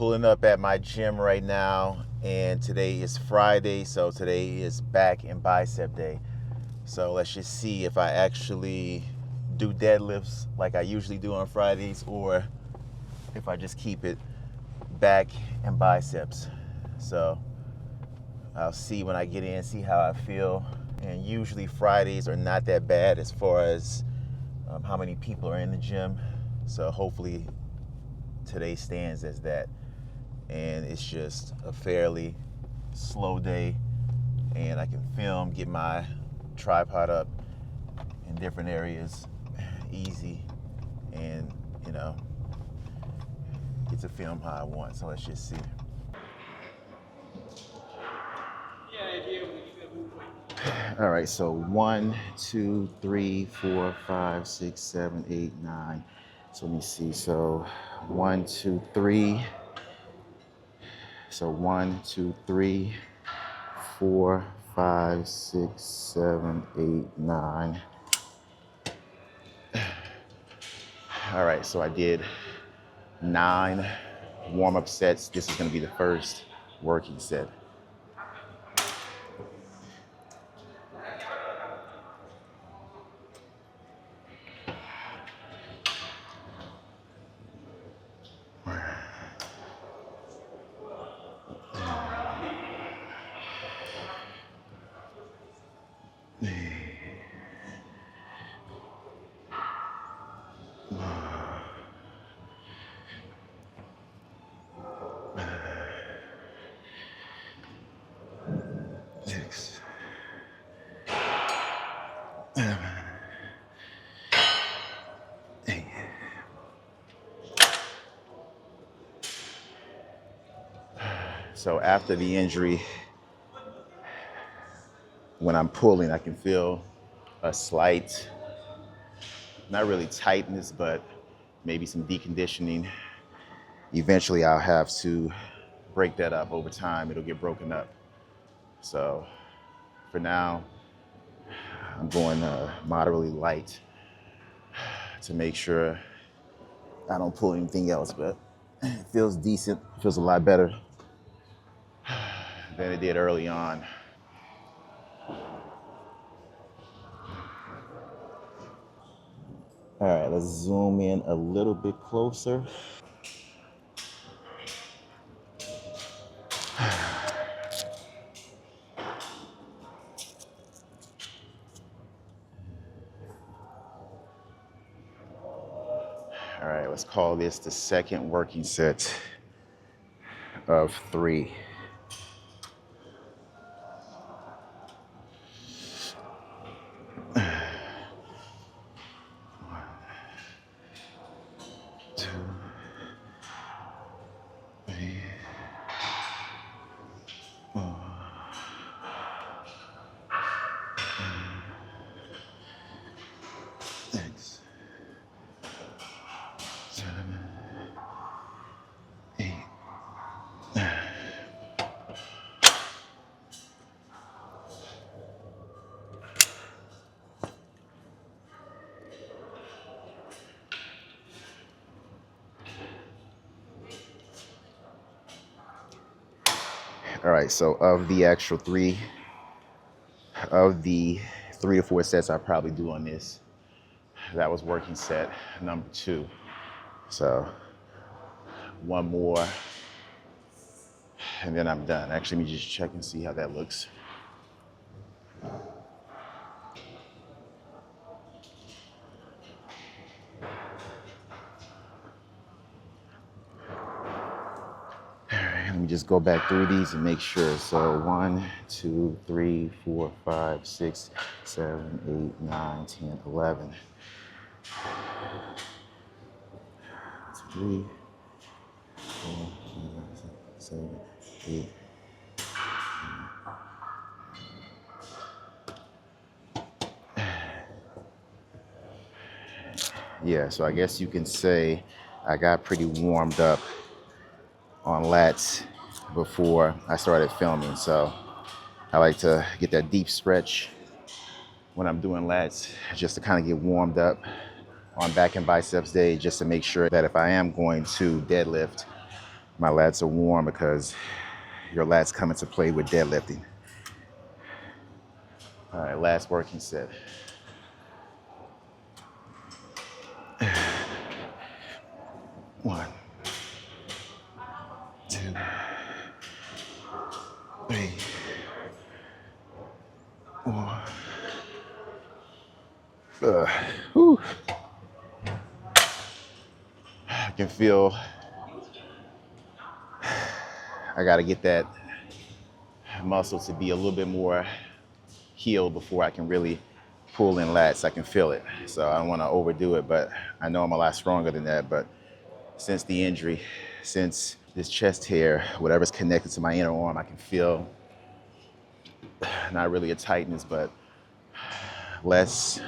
pulling up at my gym right now, and today is Friday, so today is back and bicep day. So let's just see if I actually do deadlifts like I usually do on Fridays, or if I just keep it back and biceps. So I'll see when I get in, see how I feel. And usually Fridays are not that bad as far as how many people are in the gym. So hopefully today stands as that. And it's just a fairly slow day, and I can film, get my tripod up in different areas easy, and get to film how I want. So let's just see. All right, so 1, 2, 3, 4, 5, 6, 7, 8, 9. So let me see. So 1, 2, 3. So 1, 2, 3, 4, 5, 6, 7, 8, 9. All right, so I did 9 warm-up sets. This is going to be the first working set. So after the injury, when I'm pulling, I can feel a slight, not really tightness, but maybe some deconditioning. Eventually I'll have to break that up. Over time, it'll get broken up. So for now, I'm going moderately light to make sure I don't pull anything else, but it feels decent. It feels a lot better than it did early on. All right, let's zoom in a little bit closer. All right, let's call this the second working set of 3. All right, so of the 3 or 4 sets I probably do on this, that was working set number 2. So 1 more, and then I'm done. Actually, let me just check and see how that looks. Let me just go back through these and make sure. So 1, 2, 3, 4, 5, 6, 7, 8, 9, 10, 11. 3, 4, 5, 6, 7, 8. Yeah, so I guess you can say I got pretty warmed up on lats before I started filming. So I like to get that deep stretch when I'm doing lats, just to kind of get warmed up on back and biceps day, just to make sure that if I am going to deadlift, my lats are warm because your lats come into play with deadlifting. All right, last working set. One, two, three, four. Whew. I can feel I gotta get that muscle to be a little bit more healed before I can really pull in lats. I can feel it. So I don't wanna overdo it, but I know I'm a lot stronger than that. But since the injury, since this chest hair, whatever's connected to my inner arm, I can feel not really a tightness, but less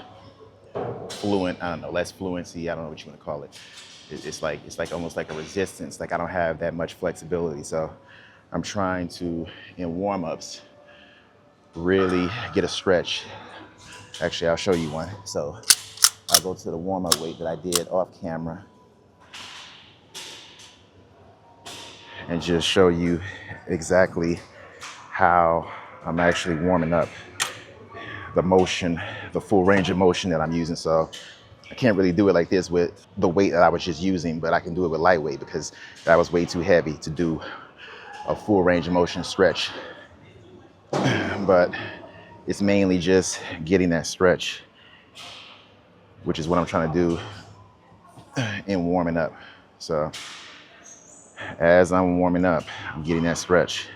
fluent, I don't know, less fluency, I don't know what you want to call it. It's like almost like a resistance, like I don't have that much flexibility. So I'm trying to, in warm-ups, really get a stretch. Actually, I'll show you one. So I'll go to the warm-up weight that I did off camera and just show you exactly how I'm actually warming up the motion, the full range of motion that I'm using. So I can't really do it like this with the weight that I was just using, but I can do it with lightweight because that was way too heavy to do a full range of motion stretch. But it's mainly just getting that stretch, which is what I'm trying to do in warming up. So as I'm warming up, I'm getting that stretch.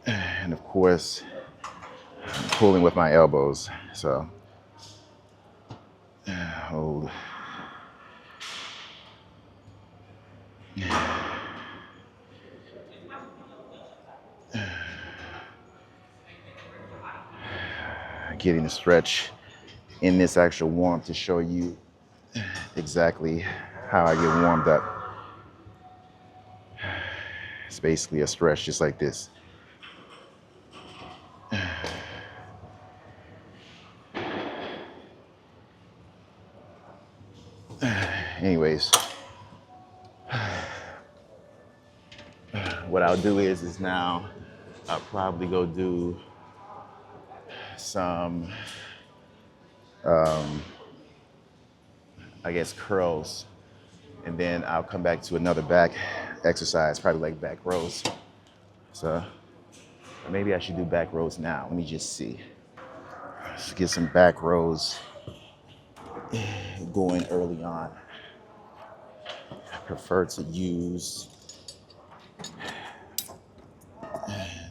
And of course, I'm pulling with my elbows. So hold. Getting the stretch in this actual warmth to show you exactly how I get warmed up. It's basically a stretch just like this. Anyways, what I'll do is now I'll probably go do some, I guess, curls. And then I'll come back to another back exercise, probably like back rows. So maybe I should do back rows now. Let me just see. Let's get some back rows going early on. I prefer to use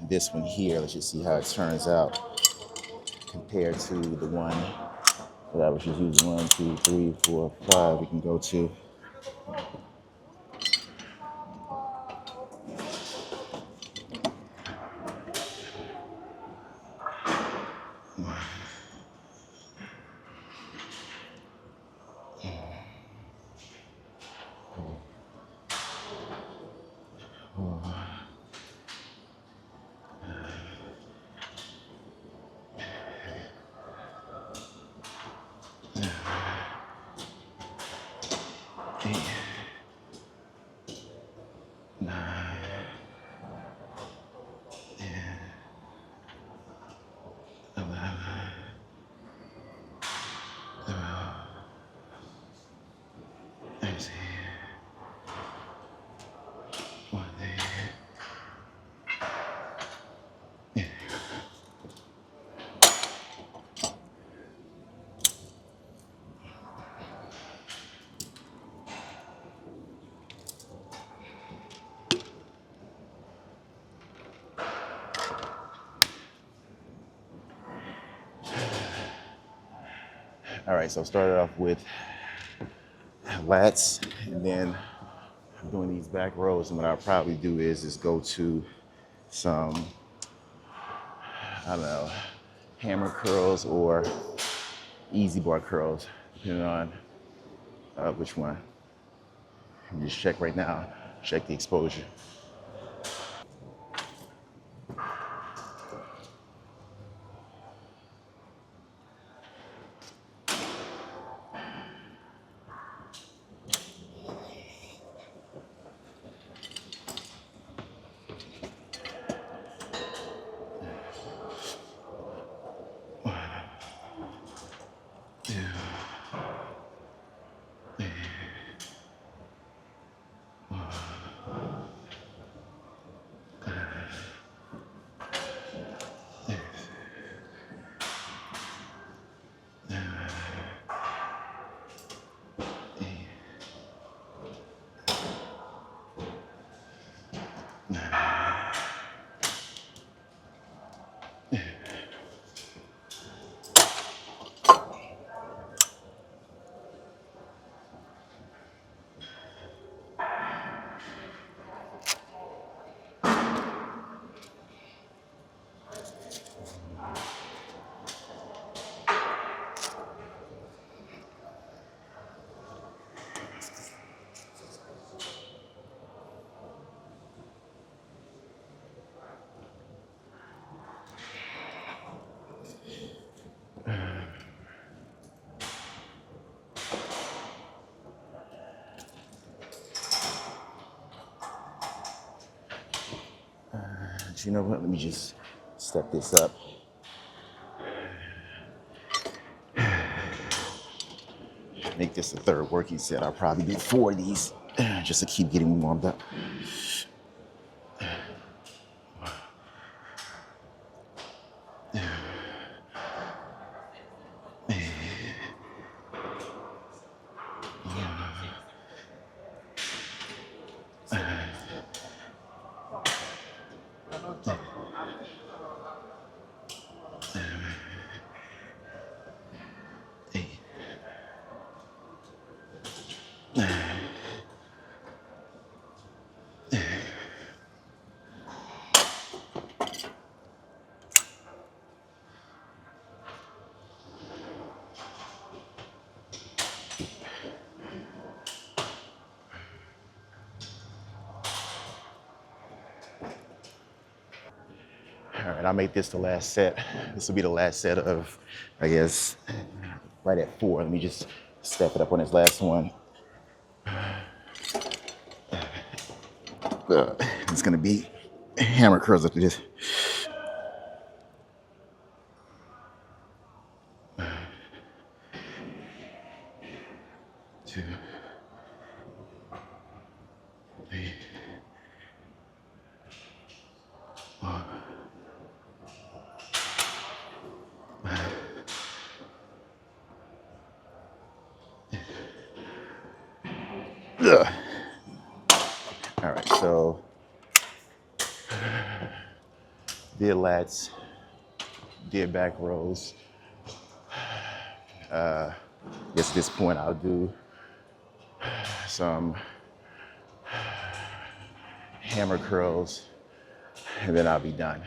this one here. Let's just see how it turns out compared to the one that I was just using. 1, 2, 3, 4, 5. We can go to. All right, so started off with lats, and then I'm doing these back rows. And what I'll probably do is go to some, I don't know, hammer curls or easy bar curls, depending on which one. Let me just check right now, check the exposure. Actually, you know what? Let me just step this up. Make this the third working set. I'll probably do 4 of these just to keep getting warmed up. All right, I'll make this the last set. This will be the last set of, I guess, right at 4. Let me just step it up on this last one. It's gonna be hammer curls after this. Two, three, 4. Ugh. All right, so did lats, did back rows. I guess at this point I'll do some hammer curls and then I'll be done.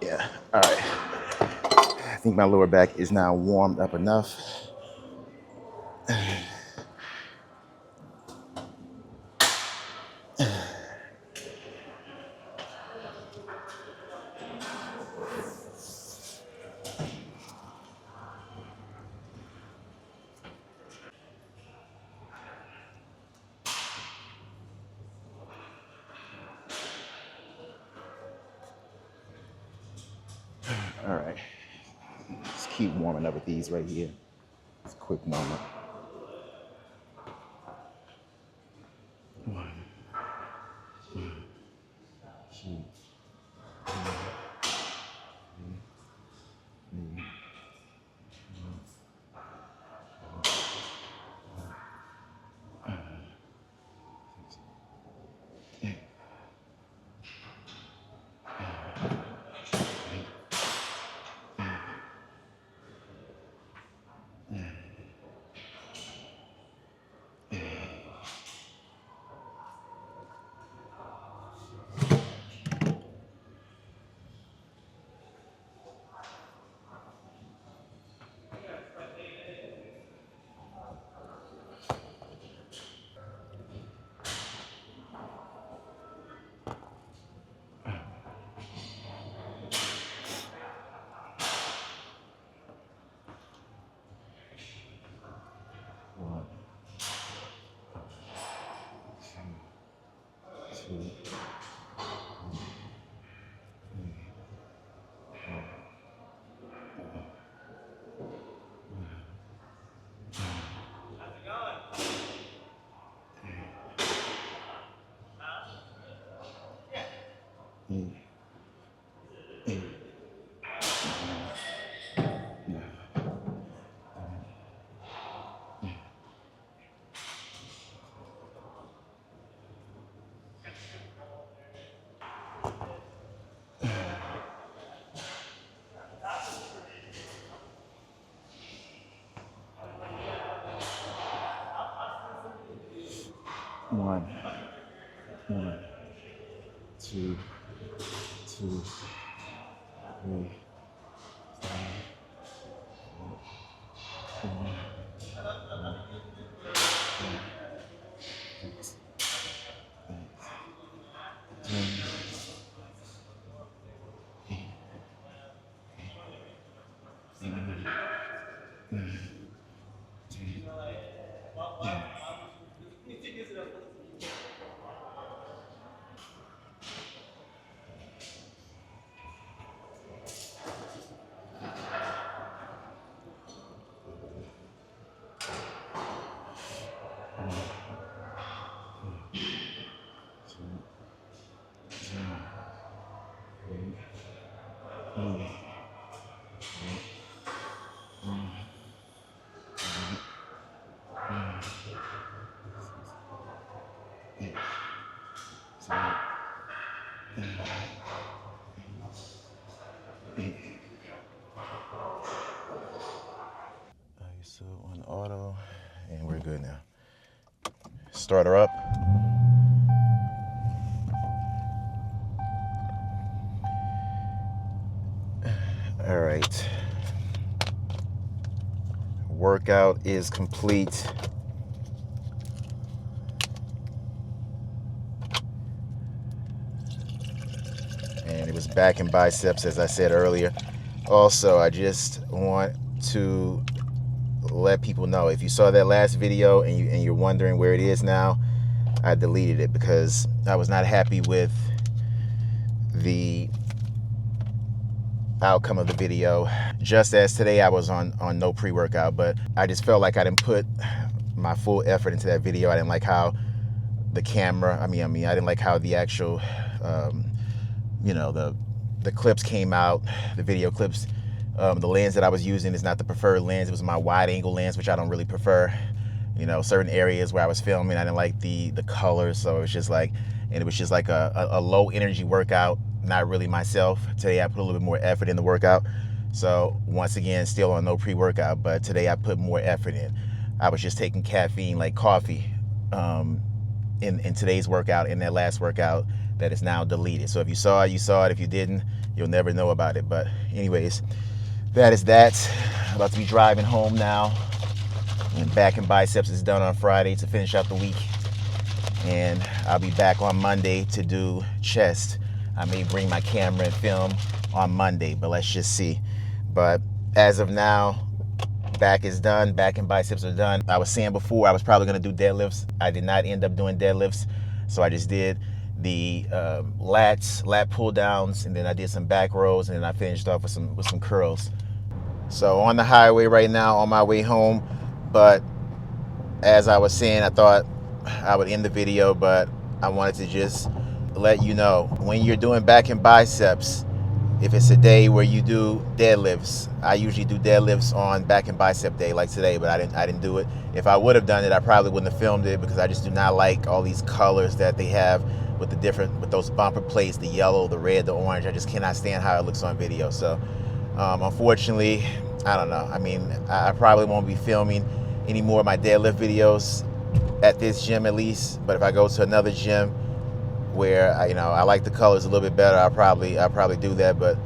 Yeah, all right. I think my lower back is now warmed up enough. All right, just keep warming up with these right here. Just a quick moment. 1, 2, 1, 2, 3, 8, 9. 1, 2, 2, 3, 4, So on auto, and we're good now. Start her up. All right. Workout is complete. And it was back and biceps, as I said earlier. Also, I just want to let people know, if you saw that last video and you're wondering where it is now, I deleted it because I was not happy with the outcome of the video. Just as today I was on no pre-workout, but I just felt like I didn't put my full effort into that video. I didn't like how the camera, I didn't like how the actual the clips came out, the video clips. The lens that I was using is not the preferred lens. It was my wide angle lens, which I don't really prefer. Certain areas where I was filming, I didn't like the colors, so it was just like, and it was just like a low energy workout, not really myself. Today I put a little bit more effort in the workout. So once again, still on no pre-workout, but today I put more effort in. I was just taking caffeine like coffee in today's workout, in that last workout that is now deleted. So if you saw it, you saw it. If you didn't, you'll never know about it. But anyways, that is that. I'm about to be driving home now. And back and biceps is done on Friday to finish out the week. And I'll be back on Monday to do chest. I may bring my camera and film on Monday, but let's just see. But as of now, back is done. Back and biceps are done. I was saying before I was probably going to do deadlifts. I did not end up doing deadlifts. So I just did the lat pull downs, and then I did some back rows, and then I finished off with some curls. So on the highway right now, on my way home. But as I was saying, I thought I would end the video, but I wanted to just let you know, when you're doing back and biceps, if it's a day where you do deadlifts, I usually do deadlifts on back and bicep day like today, but I didn't do it. If I would have done it, I probably wouldn't have filmed it, because I just do not like all these colors that they have with those bumper plates, the yellow, the red, the orange. I just cannot stand how it looks on video. So unfortunately, I don't know. I probably won't be filming any more of my deadlift videos at this gym, at least. But if I go to another gym where I like the colors a little bit better, I'll probably do that. But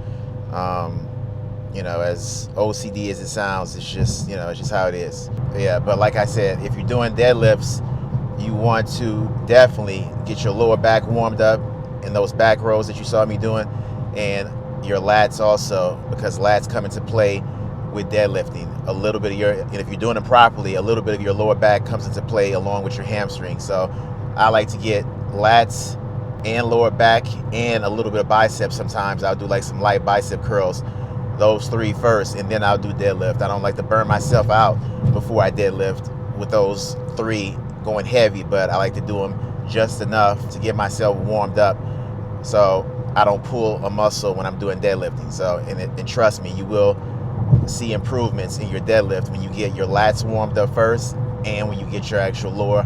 as OCD as it sounds, it's just how it is. Yeah, but like I said, if you're doing deadlifts, you want to definitely get your lower back warmed up in those back rows that you saw me doing, and your lats also, because lats come into play with deadlifting. A little bit of and if you're doing it properly, a little bit of your lower back comes into play along with your hamstring. So I like to get lats and lower back and a little bit of biceps. Sometimes I'll do like some light bicep curls, those three first, and then I'll do deadlift. I don't like to burn myself out before I deadlift with those three going heavy, but I like to do them just enough to get myself warmed up so I don't pull a muscle when I'm doing deadlifting. So, and trust me, you will see improvements in your deadlift when you get your lats warmed up first, and when you get your actual lower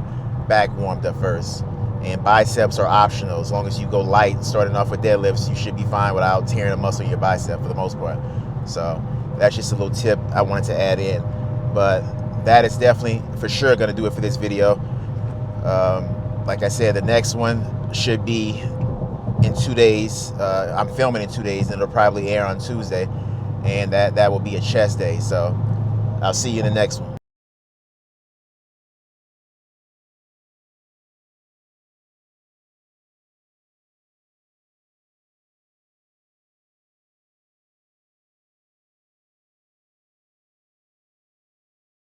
back warmed up first. And biceps are optional. As long as you go light starting off with deadlifts, you should be fine without tearing a muscle in your bicep for the most part. So that's just a little tip I wanted to add in. But that is definitely for sure going to do it for this video. Like I said, the next one should be in 2 days. I'm filming in 2 days, and it'll probably air on Tuesday, and that will be a chest day. So I'll see you in the next one.